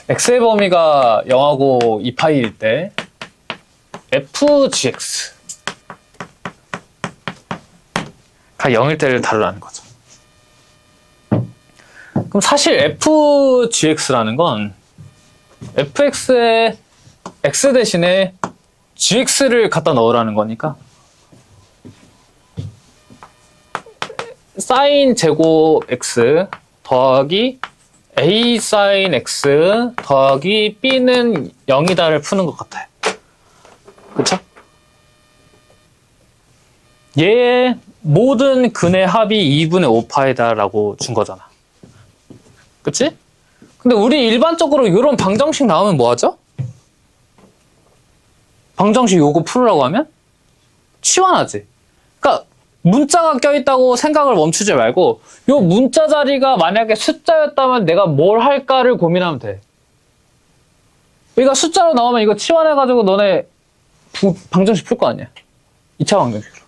x의 범위가 0하고 2파이일 때 fgx 가 0일 때를 다루라는 거죠. 그럼 사실 fgx라는 건 fx에 x 대신에 gx를 갖다 넣으라는 거니까 sin 제곱 x 더하기 a sin x 더하기 b는 0이다를 푸는 것 같아요. 그쵸? 얘의 모든 근의 합이 2분의 5파이다 라고 준 거잖아. 그치? 근데 우리 일반적으로 이런 방정식 나오면 뭐 하죠? 방정식 요거 풀으라고 하면 치환하지. 그러니까 문자가 껴있다고 생각을 멈추지 말고 요 문자 자리가 만약에 숫자였다면 내가 뭘 할까를 고민하면 돼. 그러니까 숫자로 나오면 이거 치환해가지고 너네 방정식 풀 거 아니야. 2차 방정식으로.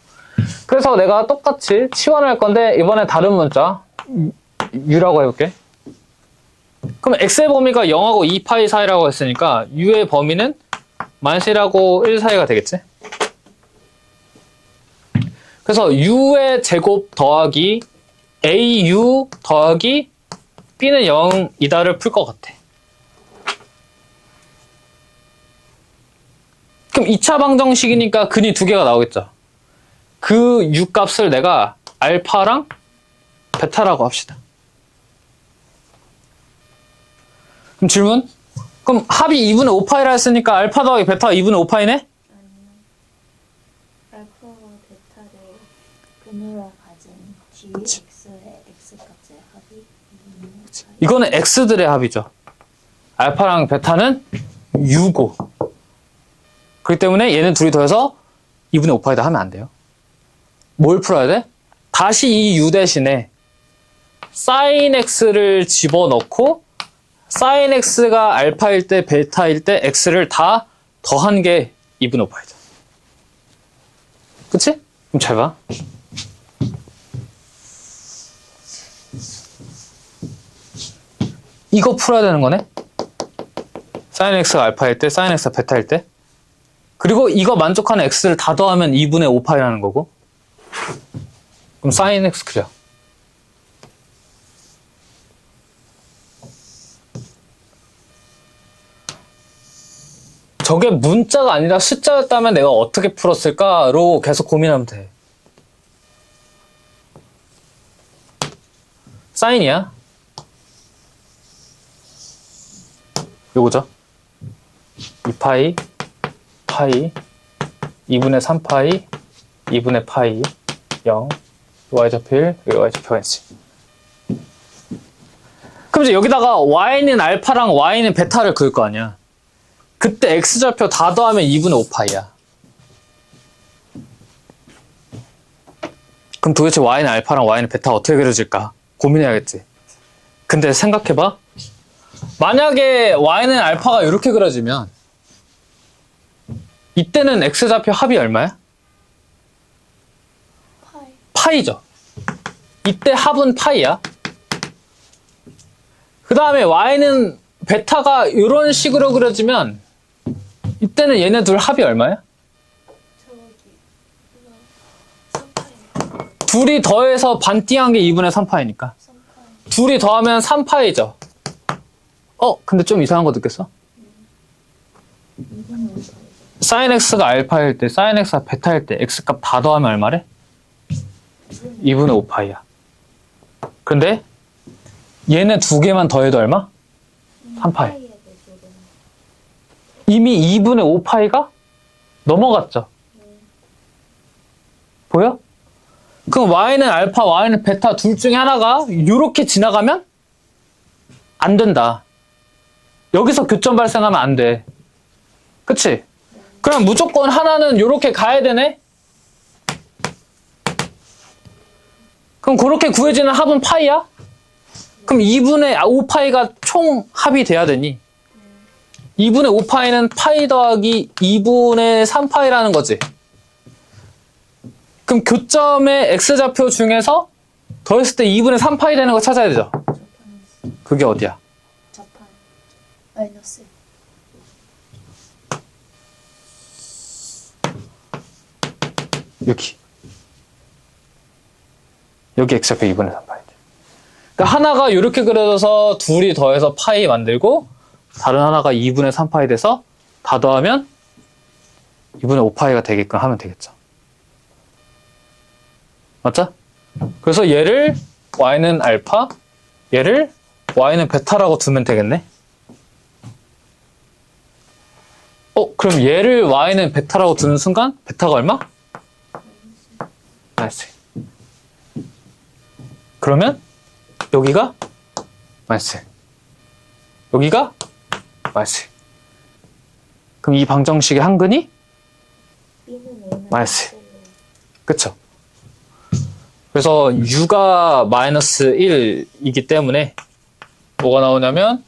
그래서 내가 똑같이 치환할 건데 이번에 다른 문자 u라고 해볼게. 그럼 x의 범위가 0하고 2파이 사이라고 했으니까 u의 범위는 -1하고 1 사이가 되겠지? 그래서 u의 제곱 더하기 au 더하기 b는 0이다를 풀 것 같아. 그럼 2차 방정식이니까 근이 두 개가 나오겠죠. 그 u 값을 내가 알파랑 베타라고 합시다. 그럼 질문? 그럼 합이 2분의 5파이라 했으니까 알파 더하기 베타가 2분의 5파이네? 아니요. 알파와 베타를 근으로 가진 gx의 x값의 합이 2분의 5파이. 이거는 x들의 합이죠. 알파랑 베타는 u고. 그렇기 때문에 얘는 둘이 더해서 2분의 5파이다 하면 안 돼요. 뭘 풀어야 돼? 다시 이 u 대신에 sin x를 집어넣고 sin x가 알파일 때 베타일 때 x를 다 더한 게 2분의 5파이죠. 그치? 그럼 잘 봐. 이거 풀어야 되는 거네? sin x가 알파일 때, sin x가 베타일 때. 그리고 이거 만족하는 x를 다 더하면 2분의 5파이라는 거고. 그럼 sin x 그려. 저게 문자가 아니라 숫자였다면 내가 어떻게 풀었을까로 계속 고민하면 돼. 사인이야. 요거죠. 2파이, 파이, 2분의 3파이, 2분의 파이, 0, y좌표 1, y좌표 nc. 그럼 이제 여기다가 y는 알파랑 y는 베타를 그을 거 아니야. 그때 x좌표 다 더하면 2분의 5파이야. 그럼 도대체 y는 알파랑 y는 베타 어떻게 그려질까? 고민해야겠지. 근데 생각해봐. 만약에 y는 알파가 이렇게 그려지면 이때는 x좌표 합이 얼마야? 파이. 파이죠. 이때 합은 파이야. 그 다음에 y는 베타가 이런 식으로 그려지면 이때는 얘네 둘 합이 얼마야? 저기 3파이. 둘이 더해서 반띵한 게 2분의 3파이니까 3파이. 둘이 더하면 3파이죠. 근데 좀 이상한 거 느꼈어? 2분의 5파이. sin x가 알파일 때, sin x가 베타일 때 x값 다 더하면 얼마래? 2분의 5파이야. 근데 얘네 두 개만 더해도 얼마? 3파이. 이미 2분의 5파이가 넘어갔죠. 보여? 그럼 y는 알파, y는 베타 둘 중에 하나가 이렇게 지나가면 안 된다. 여기서 교점 발생하면 안 돼. 그치? 그럼 무조건 하나는 이렇게 가야 되네? 그럼 그렇게 구해지는 합은 파이야? 그럼 2분의 5파이가 총 합이 돼야 되니 2분의 5파이는 파이 더하기 2분의 3파이라는 거지. 그럼 교점의 x좌표 중에서 더했을 때 2분의 3파이 되는 거 찾아야 되죠. 그게 어디야? 자판. 마이너스. 여기 x좌표 2분의 3파이지. 그러니까 하나가 이렇게 그려져서 둘이 더해서 파이 만들고 다른 하나가 2분의 3파이 돼서 다 더하면 2분의 5파이가 되게끔 하면 되겠죠. 맞죠? 그래서 얘를 y는 알파, 얘를 y는 베타라고 두면 되겠네. 그럼 얘를 y는 베타라고 두는 순간 베타가 얼마? 마이너스. 그러면 여기가 마이너스. 여기가 마이너스. 그럼 이 방정식의 한근이 마이너스. 그쵸? 그래서 u가 마이너스 1이기 때문에 뭐가 나오냐면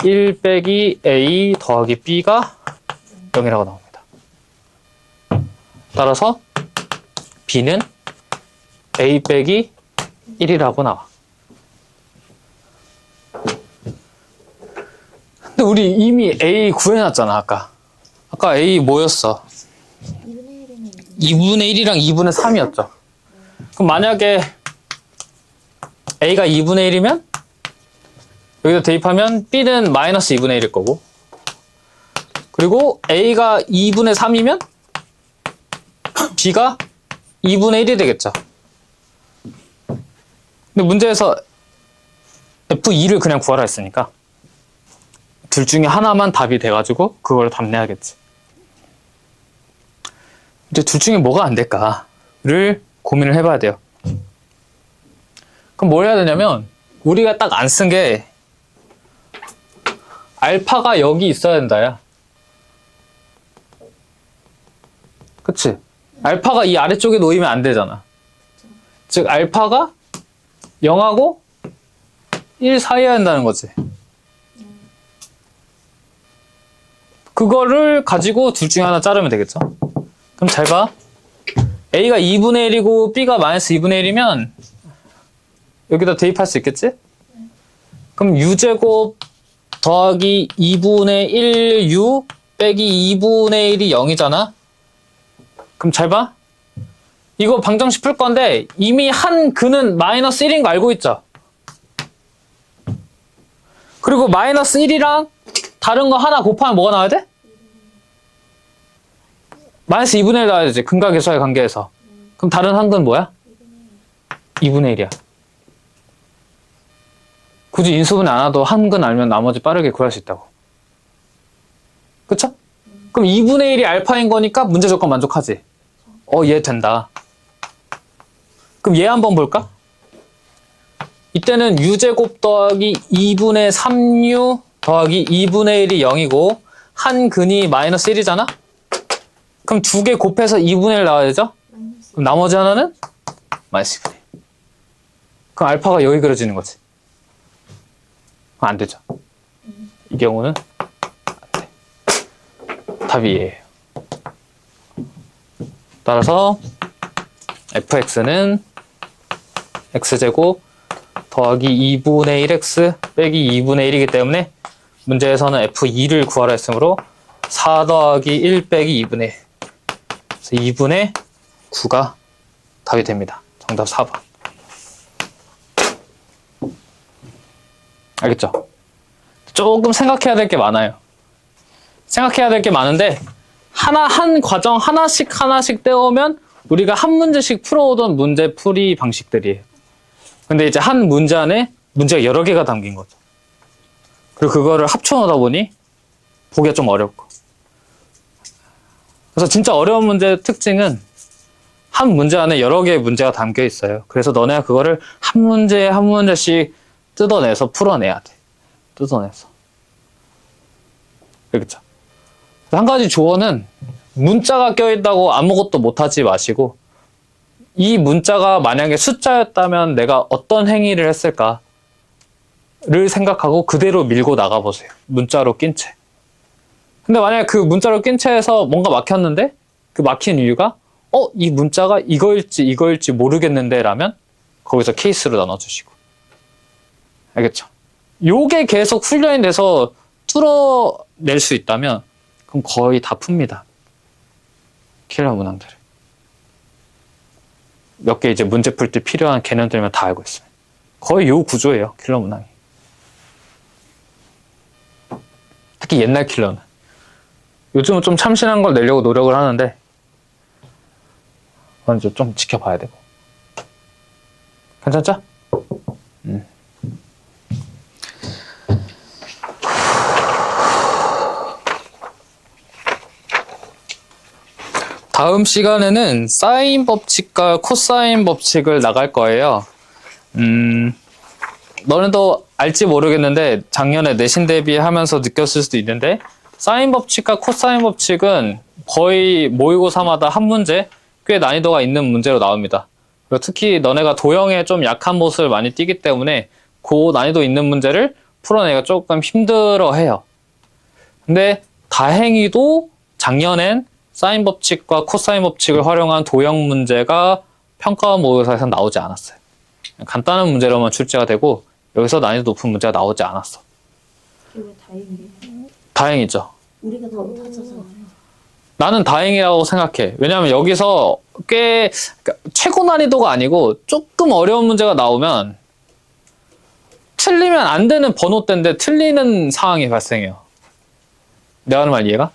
1 빼기 a 더하기 b가 0이라고 나옵니다. 따라서 b는 a 빼기 1이라고 나와. 근데 우리 이미 a 구해놨잖아, 아까. 아까 a 뭐였어? 2분의 1이면 2분의 1이랑 2분의 3이었죠. 그럼 만약에 a가 2분의 1이면 여기다 대입하면 b는 마이너스 2분의 1일 거고, 그리고 a가 2분의 3이면 b가 2분의 1이 되겠죠. 근데 문제에서 f2를 그냥 구하라 했으니까 둘 중에 하나만 답이 돼가지고 그걸 답 내야겠지. 이제 둘 중에 뭐가 안 될까를 고민을 해봐야 돼요. 그럼 뭘 해야 되냐면, 우리가 딱 안 쓴 게 알파가 여기 있어야 된다야. 그치? 알파가 이 아래쪽에 놓이면 안 되잖아. 즉 알파가 0하고 1 사이여야 한다는 거지. 그거를 가지고 둘 중에 하나 자르면 되겠죠. 그럼 잘 봐. a가 2분의 1이고 b가 마이너스 2분의 1이면 여기다 대입할 수 있겠지? 그럼 u제곱 더하기 2분의 1u 빼기 2분의 1이 0이잖아? 그럼 잘 봐. 이거 방정식 풀 건데 이미 한 근은 마이너스 1인 거 알고 있죠? 그리고 마이너스 1이랑 다른 거 하나 곱하면 뭐가 나와야 돼? 마이너스 2분의 1 나와야 되지. 근과 계수의 관계에서. 그럼 다른 한 근 뭐야? 2분의 1이야. 굳이 인수분해 안 해도 한 근 알면 나머지 빠르게 구할 수 있다고. 그쵸? 그럼 2분의 1이 알파인 거니까 문제 조건 만족하지? 얘 된다. 그럼 얘 한번 볼까? 이때는 u제곱 더하기 2분의 3u 더하기 2분의 1이 0이고 한 근이 마이너스 1이잖아? 그럼 두 개 곱해서 2분의 1 나와야 되죠? 그럼 나머지 하나는 마이너스 2분의 1. 그럼 알파가 여기 그려지는 거지. 그럼 안 되죠. 이 경우는 안 돼. 답이 얘예요. 따라서 fx는 x제곱 더하기 2분의 1x 빼기 2분의 1이기 때문에 문제에서는 f2를 구하라 했으므로 4 더하기 1 빼기 2분의 1. 그래서 2분의 9가 답이 됩니다. 정답 4번. 알겠죠? 조금 생각해야 될 게 많아요. 생각해야 될 게 많은데 한 과정 하나씩 떼오면 우리가 한 문제씩 풀어오던 문제풀이 방식들이에요. 근데 이제 한 문제 안에 문제가 여러 개가 담긴 거죠. 그리고 그거를 합쳐놓다 보니 보기가 좀 어렵고. 그래서 진짜 어려운 문제의 특징은 한 문제 안에 여러 개의 문제가 담겨 있어요. 그래서 너네가 그거를 한 문제씩 뜯어내서 풀어내야 돼. 뜯어내서. 그렇죠? 한 가지 조언은 문자가 껴있다고 아무것도 못하지 마시고 이 문자가 만약에 숫자였다면 내가 어떤 행위를 했을까를 생각하고 그대로 밀고 나가보세요. 문자로 낀 채. 근데 만약에 그 문자로 낀 채에서 뭔가 막혔는데 그 막힌 이유가 이 문자가 이거일지 모르겠는데 라면 거기서 케이스로 나눠주시고. 알겠죠? 요게 계속 훈련이 돼서 뚫어낼 수 있다면 그럼 거의 다 풉니다. 킬러 문항들을. 몇 개 이제 문제 풀 때 필요한 개념들만 다 알고 있어요. 거의 요 구조예요. 킬러 문항이. 특히 옛날 킬러는. 요즘은 좀 참신한 걸 내려고 노력을 하는데 먼저 좀 지켜봐야 되고. 괜찮죠? 다음 시간에는 사인 법칙과 코사인 법칙을 나갈 거예요. 너네도 알지 모르겠는데 작년에 내신 대비하면서 느꼈을 수도 있는데 사인 법칙과 코사인 법칙은 거의 모의고사마다 한 문제 꽤 난이도가 있는 문제로 나옵니다. 그리고 특히 너네가 도형에 좀 약한 모습을 많이 띄기 때문에 그 난이도 있는 문제를 풀어내기가 조금 힘들어 해요. 근데 다행히도 작년엔 사인 법칙과 코사인 법칙을 활용한 도형 문제가 평가 모의고사에서 나오지 않았어요. 간단한 문제로만 출제가 되고 여기서 난이도 높은 문제가 나오지 않았어. 그게 왜 다행이에요? 다행이죠. 우리가 다 못하잖아요. 나는 다행이라고 생각해. 왜냐하면 여기서 꽤 그러니까 최고 난이도가 아니고 조금 어려운 문제가 나오면 틀리면 안 되는 번호대인데 틀리는 상황이 발생해요. 내가 하는 말 이해가?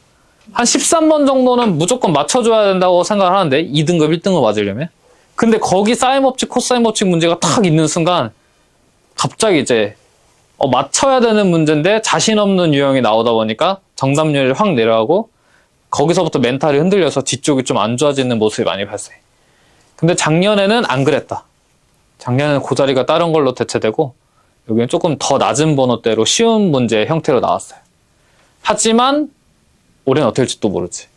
한 13번 정도는 무조건 맞춰줘야 된다고 생각을 하는데 2등급, 1등급 맞으려면. 근데 거기 사인 법칙, 코사인 법칙 문제가 탁 있는 순간 갑자기 이제 맞춰야 되는 문제인데 자신 없는 유형이 나오다 보니까 정답률이 확 내려가고 거기서부터 멘탈이 흔들려서 뒤쪽이 좀 안 좋아지는 모습이 많이 발생해. 근데 작년에는 안 그랬다. 작년에는 그 자리가 다른 걸로 대체되고 여기는 조금 더 낮은 번호대로 쉬운 문제 형태로 나왔어요. 하지만 올해는 어떻게 될지 또 모르지.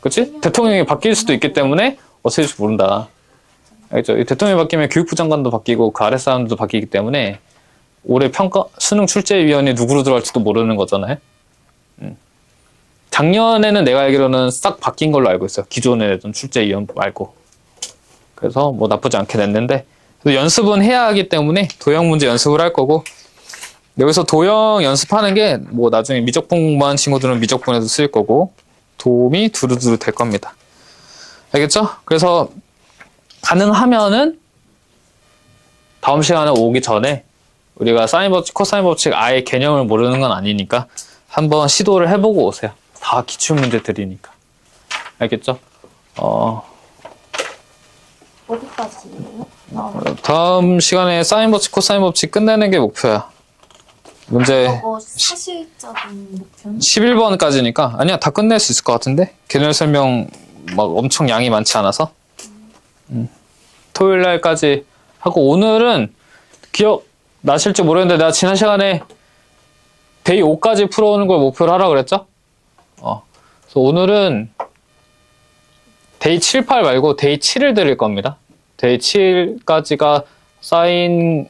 그치? 대통령이 바뀔 수도 있기 때문에 어떻게 될지 모른다. 알겠죠? 대통령이 바뀌면 교육부 장관도 바뀌고 그 아래 사람들도 바뀌기 때문에 올해 수능 출제위원회 누구로 들어갈지도 모르는 거잖아요. 작년에는 내가 알기로는 싹 바뀐 걸로 알고 있어요. 기존에 내던 출제위원 말고. 그래서 뭐 나쁘지 않게 냈는데 연습은 해야 하기 때문에 도형 문제 연습을 할 거고 여기서 도형 연습하는 게 뭐 나중에 미적분 공부하는 친구들은 미적분에도 쓰일 거고 도움이 두루두루 될 겁니다. 알겠죠? 그래서 가능하면은 다음 시간에 오기 전에 우리가 사인 법칙, 코사인 법칙 아예 개념을 모르는 건 아니니까 한번 시도를 해보고 오세요. 다 기출문제들이니까. 알겠죠? 어디까지예요? 다음 시간에 사인 법칙, 코사인 법칙 끝내는 게 목표야. 문제 저거 사실적인 목표는? 11번까지니까 아니야 다 끝낼 수 있을 것 같은데 개념 설명 막 엄청 양이 많지 않아서 토요일 날까지 하고 오늘은 기억 나실지 모르겠는데 내가 지난 시간에 데이 5까지 풀어오는 걸 목표로 하라 그랬죠? 그래서 오늘은 데이 7, 8 말고 데이 7을 드릴 겁니다. 데이 7까지가 사인,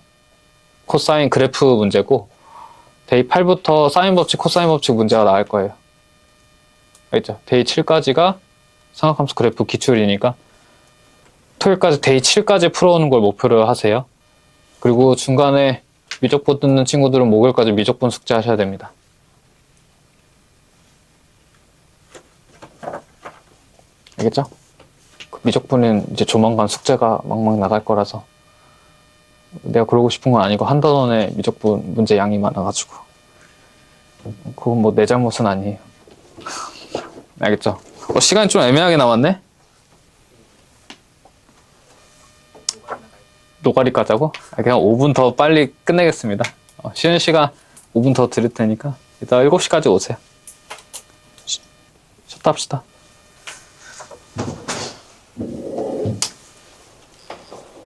코사인 그래프 문제고 데이 8부터 사인 법칙, 코사인 법칙 문제가 나올 거예요. 알겠죠? 데이 7까지가 삼각함수 그래프 기출이니까 토요일까지 데이 7까지 풀어오는 걸 목표로 하세요. 그리고 중간에 미적분 듣는 친구들은 목요일까지 미적분 숙제 하셔야 됩니다. 알겠죠? 미적분은 이제 조만간 숙제가 막막 나갈 거라서 내가 그러고 싶은 건 아니고 한 단원에 미적분 문제 양이 많아가지고 그건 뭐 내 잘못은 아니에요. 알겠죠? 시간이 좀 애매하게 남았네? 노가리 까자고? 그냥 5분 더 빨리 끝내겠습니다. 쉬는 시간 5분 더 드릴 테니까 이따 7시까지 오세요. 쉬었다 합시다.